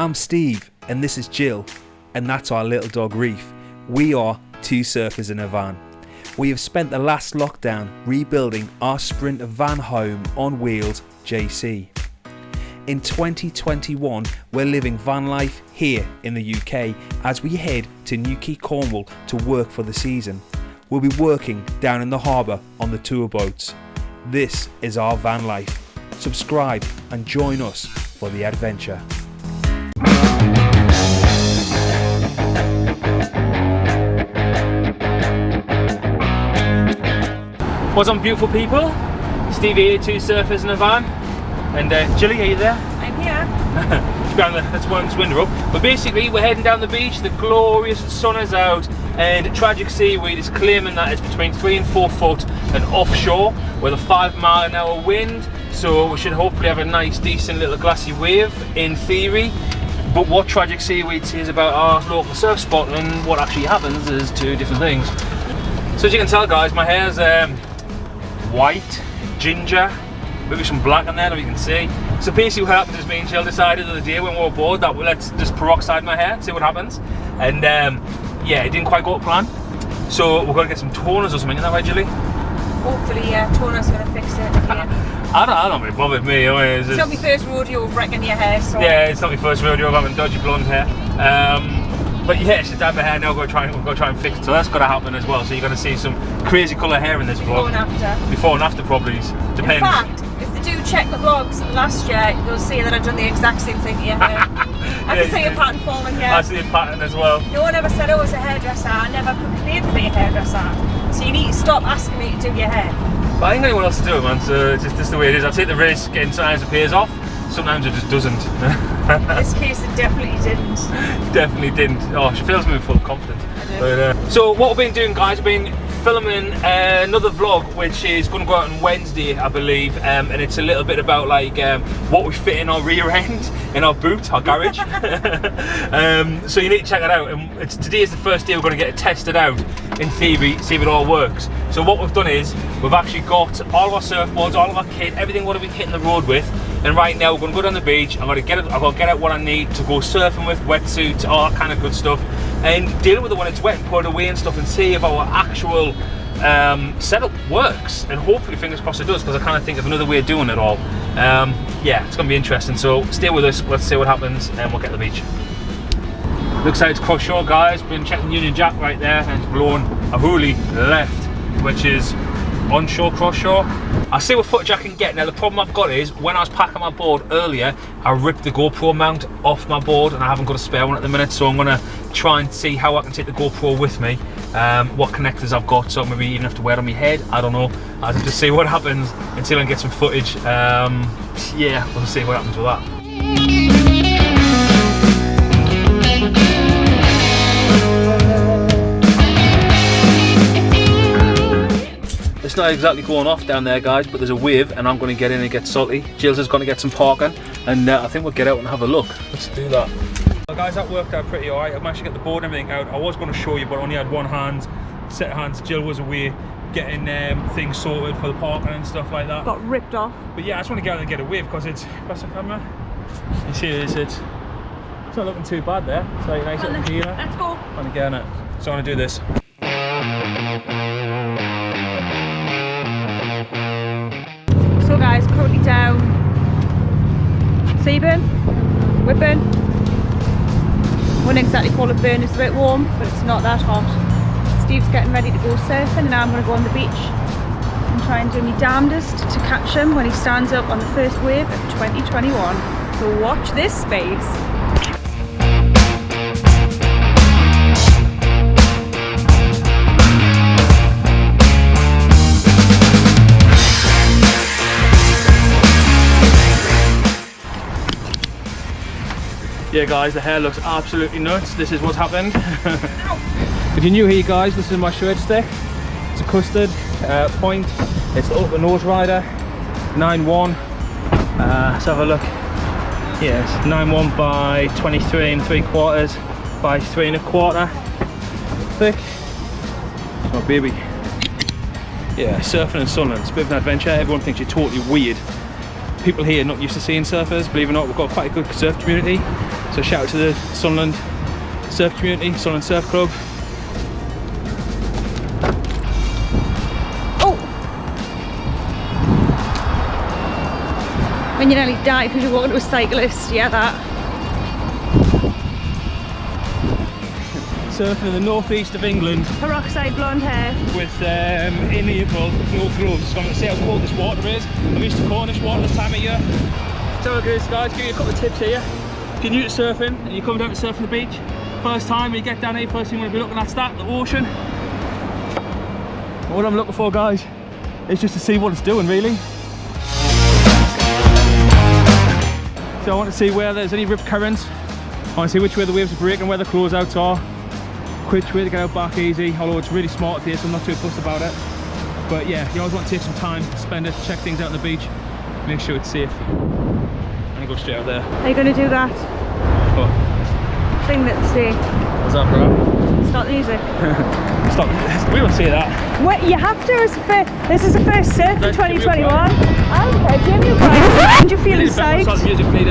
I'm Steve, and this is Jill, and that's our little dog Reef. We are two surfers in a van. We have spent the last lockdown rebuilding our Sprinter van home on wheels JC. In 2021, we're living van life here in the UK as we head to Newquay, Cornwall to work for the season. We'll be working down in the harbour on the tour boats. This is our van life. Subscribe and join us for the adventure. What's on, beautiful people? Stevie here, two surfers in a van. And Jilly, are you there? I'm here. Let's wind this window up. But basically, we're heading down the beach. The glorious sun is out, and tragic seaweed is claiming that it's between 3 and 4 foot and offshore with a 5-mile-an-hour wind. So we should hopefully have a nice, decent little glassy wave in theory. But what tragic seaweed says about our local surf spot and what actually happens is two different things. So as you can tell, guys, my hair's white, ginger, maybe some black in there that you can see. So basically what happened is me and Jill decided the other day when we were bored that let's just peroxide my hair, see what happens. And yeah, it didn't quite go to plan. So we're going to get some toners or something, isn't that right, Jilly? Hopefully, yeah, toner's going to fix it again. I don't really bother with me. It's not my first rodeo of wrecking your hair, so... Yeah, it's not my first rodeo of having dodgy blonde hair. But yeah, she's had my hair now, we're going to try and fix it, so that's got to happen as well. So you're going to see some crazy colour hair in this vlog. Before and after. Before and after, probably. Depends. In fact, if they do check the vlogs last year, you'll see that I've done the exact same thing to your hair. I can see a pattern forming here. I see a pattern as well. No one ever said I was a hairdresser. I never claimed to be a hairdresser. So you need to stop asking me to do your hair. But I think anyone else to do it, man, so it's just the way it is. I take the risk and sometimes it pays off, sometimes it just doesn't. In this case, it definitely didn't. Definitely didn't. Oh, she fills me with full confidence. But, so what we've been doing, guys, we've been filming another vlog which is going to go out on Wednesday, I believe, and it's a little bit about like what we fit in our rear end in our boot, our garage. So you need to check it out, and today is the first day we're going to get it tested out in theory, see if it all works. So what we've done is we've actually got all of our surfboards, all of our kit, everything we're going to be hitting the road with, and right now we're going to go down the beach. I've got to get out what I need to go surfing with, wetsuits, all that kind of good stuff, and deal with it when it's wet and put it away and stuff, and see if our actual setup works, and hopefully fingers crossed it does, because I kind of think of another way of doing it all. Yeah, it's going to be interesting, so stay with us, let's see what happens, and we'll get to the beach. Looks like it's cross shore, guys. Been checking Union Jack right there, and it's blowing a hoolie left, which is onshore, cross shore. I'll see what footage I can get. Now the problem I've got is when I was packing my board earlier, I ripped the GoPro mount off my board and I haven't got a spare one at the minute, so I'm going to try and see how I can take the GoPro with me, what connectors I've got, so maybe even have to wear it on my head, I don't know. I'll have to see what happens until I can get some footage. Yeah, we'll see what happens with that. It's not exactly going off down there, guys, but there's a wave and I'm going to get in and get salty. Jill's is going to get some parking, and I think we'll get out and have a look. Let's do that. Well, guys, that worked out pretty alright. I managed to get the board and everything out. I was going to show you, but I only had one hand, set of hands. Jill was away getting things sorted for the parking and stuff like that. Got ripped off. But yeah, I just want to get out and get a wave, because it's, what's the camera? You see it's not looking too bad there. It's like nice little gear. Let's go. I'm going to get on it. So I'm going to do this. So guys, currently down Seaburn, Whitburn. Wouldn't exactly call it burn, it's a bit warm, but it's not that hot. Steve's getting ready to go surfing, and I'm going to go on the beach and try and do my damnedest to catch him when he stands up on the first wave of 2021. So watch this space. Yeah, guys, the hair looks absolutely nuts. This is what's happened. If you're new here, guys, this is my shred stick. It's a custard point. It's the Open Nose Rider 9.1. Let's have a look. Yes, 9.1 by 23 3/4 by 3 1/4 thick. It's my baby. Yeah, surfing in Sunderland, it's a bit of an adventure. Everyone thinks you're totally weird. People here are not used to seeing surfers, believe it or not. We've got quite a good surf community. So shout out to the Sunderland surf community, Sunderland Surf Club. Oh! When you nearly die because you're walking to a cyclist, yeah, that. Surfing in the northeast of England. Peroxide blonde hair. With, in April, no gloves. So I'm going to see how cold this water is. I'm used to Cornish water this time of year. So it is, guys, give you a couple of tips here. If you're new to surfing and you come down to surf on the beach, first time when you get down here, first thing you want to be looking at is that, the ocean. What I'm looking for, guys, is just to see what it's doing, really. So I want to see where there's any rip currents. I want to see which way the waves are breaking, where the closeouts are, which way to get out back easy, although it's really smart here, so I'm not too fussed about it. But yeah, you always want to take some time, spend it, check things out on the beach, make sure it's safe. And go straight out there. Are you going to do that What? thing that say? What's that, bro? Stop the music. Stop, we won't say that. What, you have to, this is the first surf for Right, 2021. give me a Okay, Jimmy, you're fine. And you're feeling psyched. Start the music, we need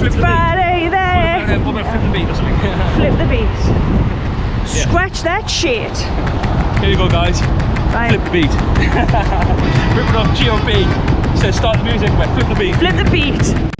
flip the beat. Friday there. What about flip the beat or something? Flip the beat. Yeah. Scratch that shit. Here you go, guys. Bye. Flip the beat. Rip it off G.O.B. Says start the music, but flip the beat. Flip the beat.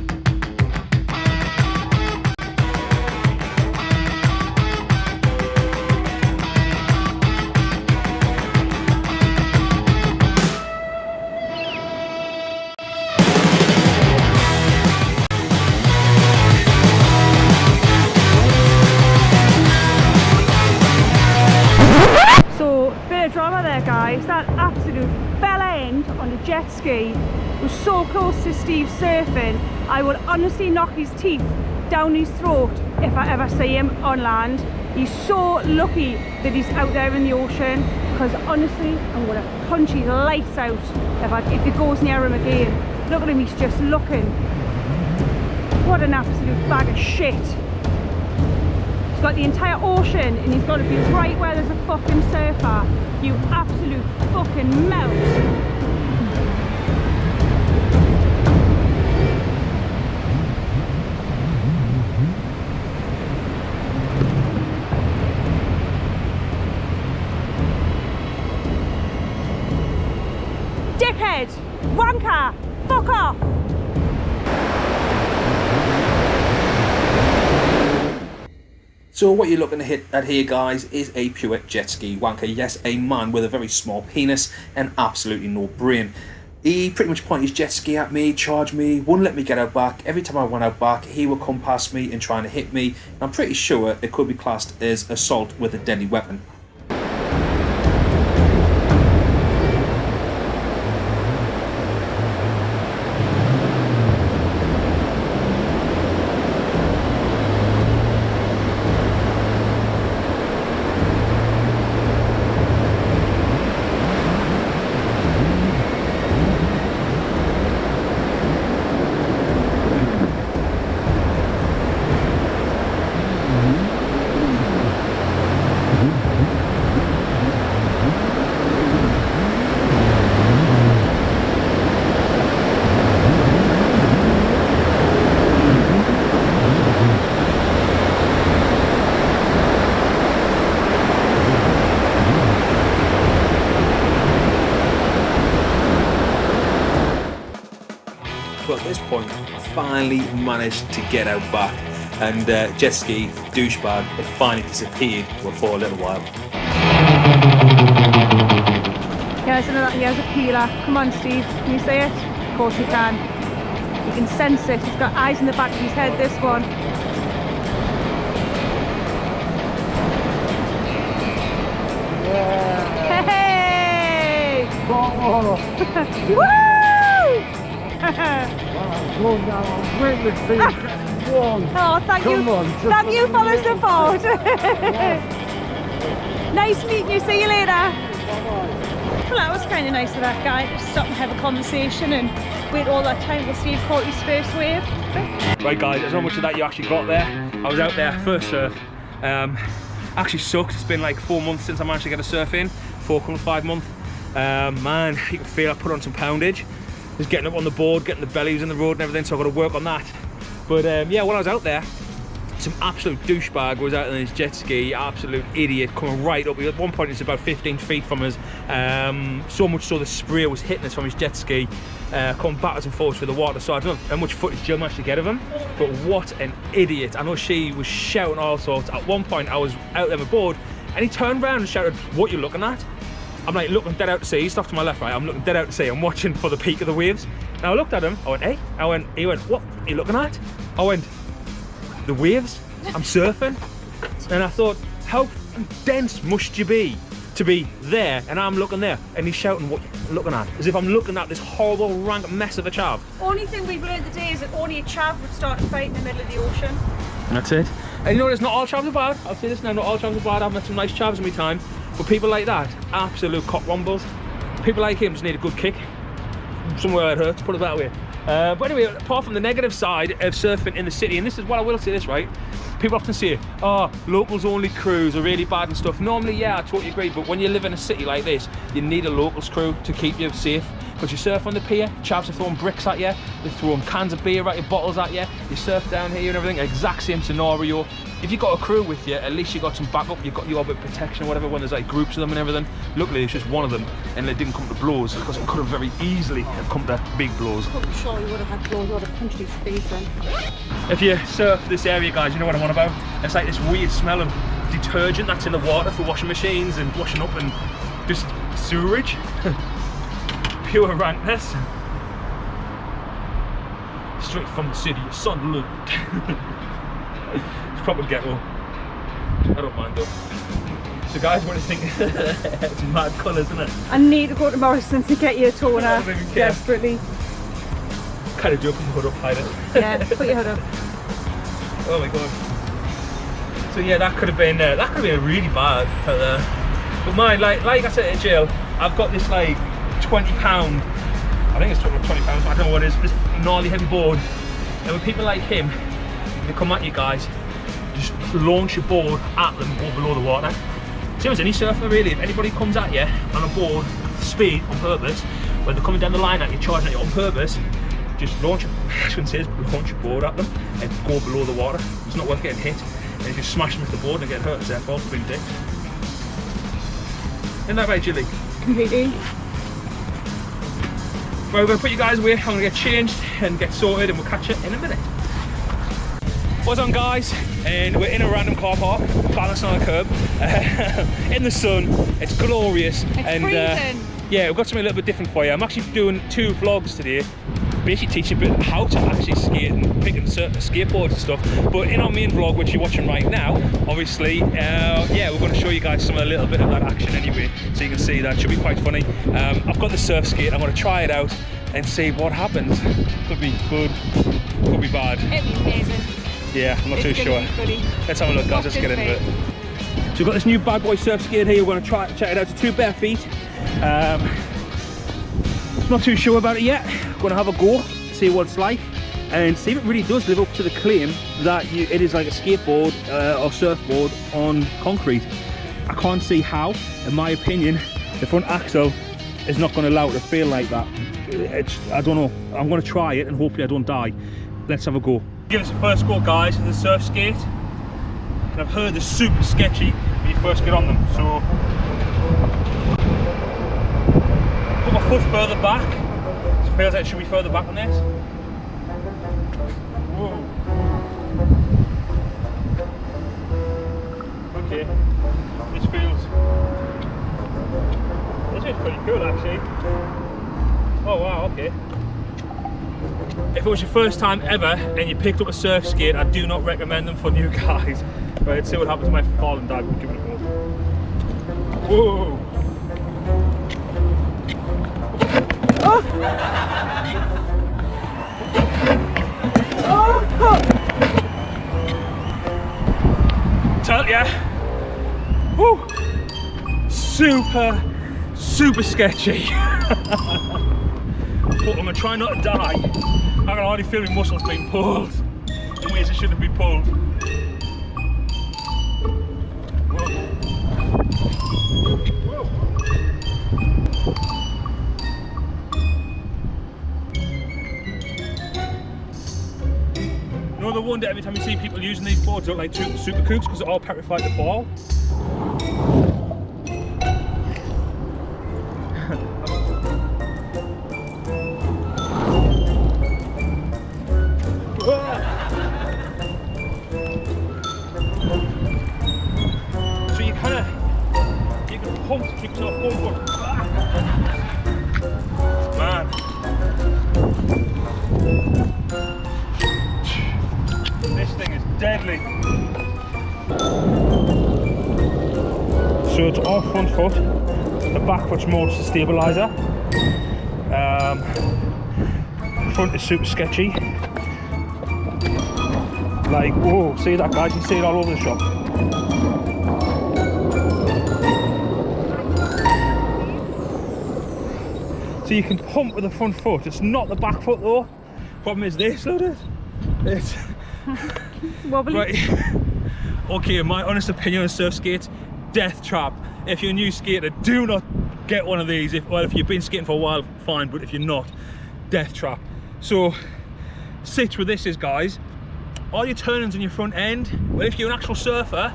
Drama there, guys. That absolute fella end on a jet ski was so close to Steve surfing, I would honestly knock his teeth down his throat if I ever see him on land. He's so lucky that he's out there in the ocean, because honestly I'm going to punch his lights out if he goes near him again. Look at him, he's just looking. What an absolute bag of shit. He's got the entire ocean and he's got to be right where there's a fucking surfer. You absolute fucking melt. Dickhead! Wanker! Fuck off! So what you're looking to hit at here, guys, is a pure jet ski wanker. Yes, a man with a very small penis and absolutely no brain. He pretty much pointed his jet ski at me, charged me, wouldn't let me get out back. Every time I went out back, he would come past me and trying to hit me. I'm pretty sure it could be classed as assault with a deadly weapon. But at this point, I finally managed to get out back, and jet ski douchebag had finally disappeared for a little while. Yeah, isn't that? He has a peeler. Come on, Steve. Can you see it? Of course you can. You can sense it. He's got eyes in the back of his head, this one. Yeah. Hey! Oh. Woo! Oh, thank you. Thank you for the support. Nice meeting you. See you later. Well, that was kind of nice of that guy to stop and have a conversation and wait all that time till Steve caught his first wave. Right, guys, there's not much of that you actually got there. I was out there first surf. Actually sucked. It's been like 4 months since I managed to get a surf in. 5 months. Man, you can feel I put on some poundage. Just getting up on the board, getting the bellies in the road and everything, so I've got to work on that. But yeah, when I was out there, some absolute douchebag was out on his jet ski, absolute idiot, coming right up. At one point it's about 15 feet from us, so much so the spray was hitting us from his jet ski, coming backwards and forwards through the water. So I don't know how much footage Jill managed to get of him, but what an idiot. I know she was shouting all sorts. At one point I was out there with a board and he turned around and shouted, "What are you looking at?" I'm like, looking dead out to sea. He's off to my left, right? I'm looking dead out to sea. I'm watching for the peak of the waves. Now I looked at him, I went, "Hey?" He went, "What are you looking at?" I went, "The waves, I'm surfing." And I thought, how dense must you be to be there and I'm looking there and he's shouting, "What are you looking at?" As if I'm looking at this horrible rank mess of a chav. Only thing we've learned today is that only a chav would start a fight in the middle of the ocean. And that's it. And you know, it's not all chavs are bad. I'll say this now, not all chavs are bad. I've met some nice chavs in my time, but people like that, absolute cock rumbles. People like him just need a good kick somewhere it hurts, put it that way. But anyway, apart from the negative side of surfing in the city, and this is what I will say this, right? People often say, "Oh, locals only crews are really bad and stuff." Normally, yeah, I totally agree, but when you live in a city like this, you need a locals crew to keep you safe. Because you surf on the pier, chavs are throwing bricks at you, they're throwing cans of beer at you, bottles at you, you surf down here and everything, exact same scenario. If you've got a crew with you, at least you got some backup, you've got your bit of protection or whatever, when there's like groups of them and everything. Luckily it's just one of them and it didn't come to blows, because it could have very easily have come to big blows. I'm sure you would have had blows, would have punched his face in. If you surf this area, guys, you know what I'm on about. It's like this weird smell of detergent that's in the water for washing machines and washing up, and just sewerage. Pure rankness. Straight from the city of Sunderland. It's proper ghetto. I don't mind though. So guys, what do you think? It's mad colours, isn't it? I need to go to Morrison's to get you a toner. Desperately. Kind of do, put your hood up, hide it. Yeah, put your hood up. Oh my god. So yeah, that could have been really bad. But mine, like I said to Jill, I've got this like £20, I think it's £20, I don't know what it is, this gnarly heavy board. And with people like him, they come at you guys, just launch your board at them and go below the water. Same as any surfer really, if anybody comes at you on a board with speed on purpose, when they're coming down the line at you, charging at you on purpose, just launch your board at them and go below the water. It's not worth getting hit. And if you smash them with the board and get hurt, it's their fault, being dicks. Isn't that right, Jilly? Completely. Right, we're going to put you guys away. I'm going to get changed and get sorted, and we'll catch you in a minute. What's on, guys? And we're in a random car park, balancing on a curb, in the sun. It's glorious. It's freezing. Yeah, we've got something a little bit different for you. I'm actually doing 2 vlogs today, basically teaching a bit how to actually skate and picking certain skateboards and stuff. But in our main vlog, which you're watching right now, obviously, yeah, we're going to show you guys a little bit of that action anyway, so you can see that. Should be quite funny. I've got the Surfskate. I'm going to try it out and see what happens. Could be good, could be bad. It'd be amazing. Yeah, I'm not too sure. Let's have a look, guys. Let's get into it. So we've got this new bad boy Surfskate here. We're going to check it out to 2 bare feet. Not too sure about it yet. Going to have a go, see what it's like, and see if it really does live up to the claim that it is like a skateboard or surfboard on concrete. I can't see how. In my opinion, the front axle is not going to allow it to feel like that. I don't know. I'm going to try it and hopefully I don't die. Let's have a go. Give us a first go, guys, with the Surfskate. And I've heard they're super sketchy when you first get on them, so put my foot further back. It feels like it should be further back on this. Whoa. Okay, this feels pretty cool actually. Oh wow, okay. If it was your first time ever and you picked up a Surfskate, I do not recommend them for new guys. Right, let's see what happens to my fall and dive. We'll give it a go. Whoa! Oh! Oh! Tell ya! Woo! Super sketchy. But I'm gonna try not to die. I can already feel my muscles being pulled in ways they shouldn't be pulled. Whoa. Whoa. No wonder every time you see people using these boards, they look like super kooks because they're all petrified to fall. So you can pump to keep yourself forward. Man. This thing is deadly. So it's all front foot, the back foot's more just a stabiliser. Front is super sketchy. Like, whoa, see that guys, you see it all over the shop. So you can pump with the front foot, it's not the back foot though. Problem is this, look at it. It's wobbly. Right. Okay, my honest opinion on Surfskate, death trap. If you're a new skater, do not get one of these. If you've been skating for a while, fine, but if you're not, death trap. So, sitch with this is, guys, all your turnings in your front end, well, if you're an actual surfer,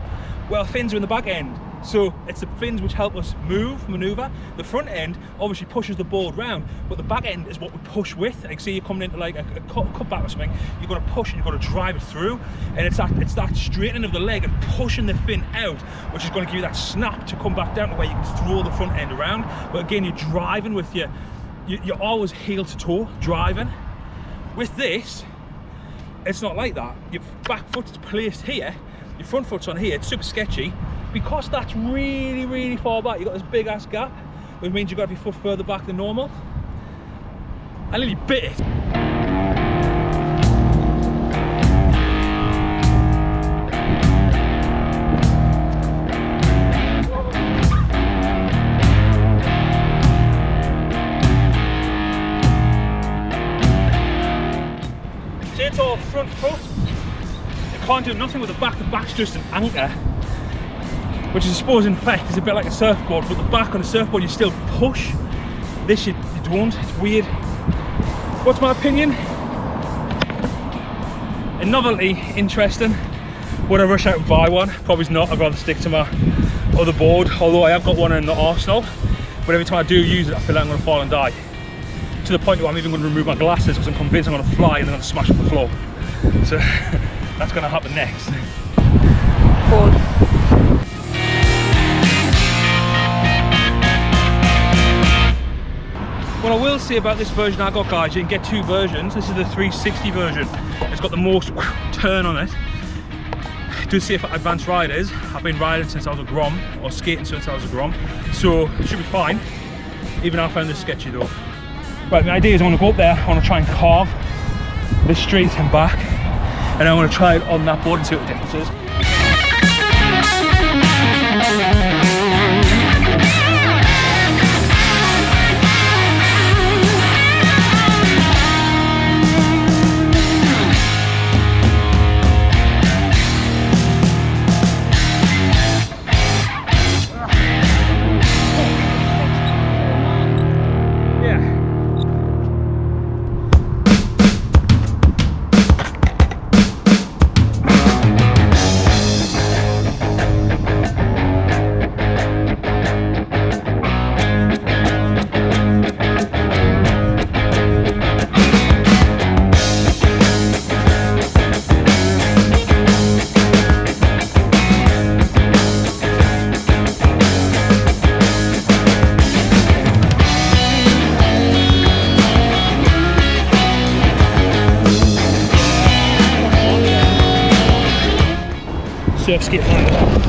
well, fins are in the back end. So it's the fins which help us maneuver. The front end obviously pushes the board round, but the back end is what we push with. Like, see, you're coming into like a cutback or something, you've got to push and you've got to drive it through, and it's that straightening of the leg and pushing the fin out, which is going to give you that snap to come back down to where you can throw the front end around. But again, you're driving with you're always heel to toe driving. With this, it's not like that. Your back foot's placed here, your front foot's on here. It's super sketchy. Because that's really, really far back, you've got this big ass gap, which means you've got to be foot further back than normal. I nearly bit it. See, it's all front foot. You can't do nothing with the back's just an anchor. Which I suppose in fact is a bit like a surfboard, but the back on a surfboard you still push. This you don't, it's weird. What's my opinion? A novelty, interesting. Would I rush out and buy one? Probably not, I'd rather stick to my other board, although I have got one in the arsenal. But every time I do use it, I feel like I'm going to fall and die. To the point where I'm even going to remove my glasses because I'm convinced I'm going to fly and I'm going to smash up the floor. So that's going to happen next. Cool. What I will say about this version I got, guys, you can get two versions. This is the 360 version. It's got the most turn on it. It does say for advanced riders. I've been riding since I was a grom, or skating since I was a grom, so it should be fine. Even I found this sketchy though. Right, my idea is I want to go up there, I want to try and carve this straight and back, and I want to try it on that board and see what the difference is. Surfskate vanlife.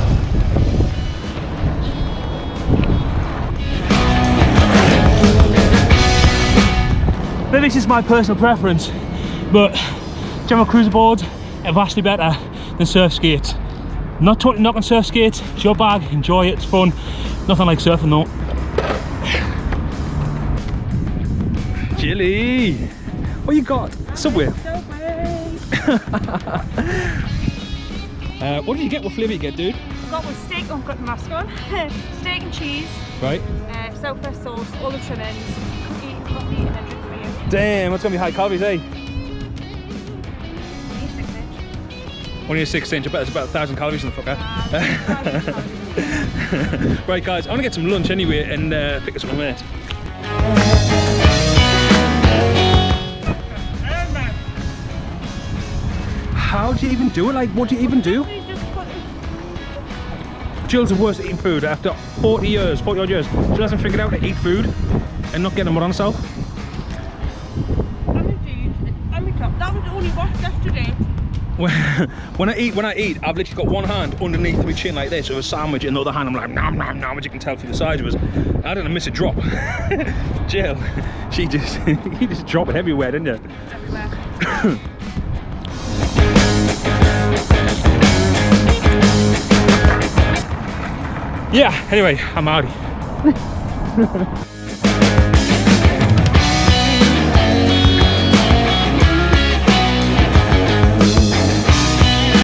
Now this is my personal preference, but general cruiser boards are vastly better than Surfskate. Not totally knocking Surfskate, it's your bag, enjoy it, it's fun. Nothing like surfing though. Jilly, what you got? Subway. What did you get? What flavour did you get, dude? I've got with steak, I've got the mask on. Steak and cheese. Right. Southwest sauce, all the trimmings, cookie, coffee, and then drink for you. Damn, that's gonna be high calories, eh? Basic, bitch. Only a 6-inch. I bet it's about 1,000 calories in the fucker. Right, guys, I'm gonna get some lunch anyway and pick us up a minute. How do you even do it? Like, what do you even do? Jill's the worst at eating food after 40 odd years. She hasn't figured out how to eat food and not get a mud on herself. That was only washed yesterday. When I eat, I've literally got one hand underneath my chin like this of a sandwich, and the other hand I'm like nom nom nom, as you can tell through the size of us. I didn't miss a drop. Jill, you just drop it everywhere, didn't you? Everywhere. Yeah, anyway, I'm out.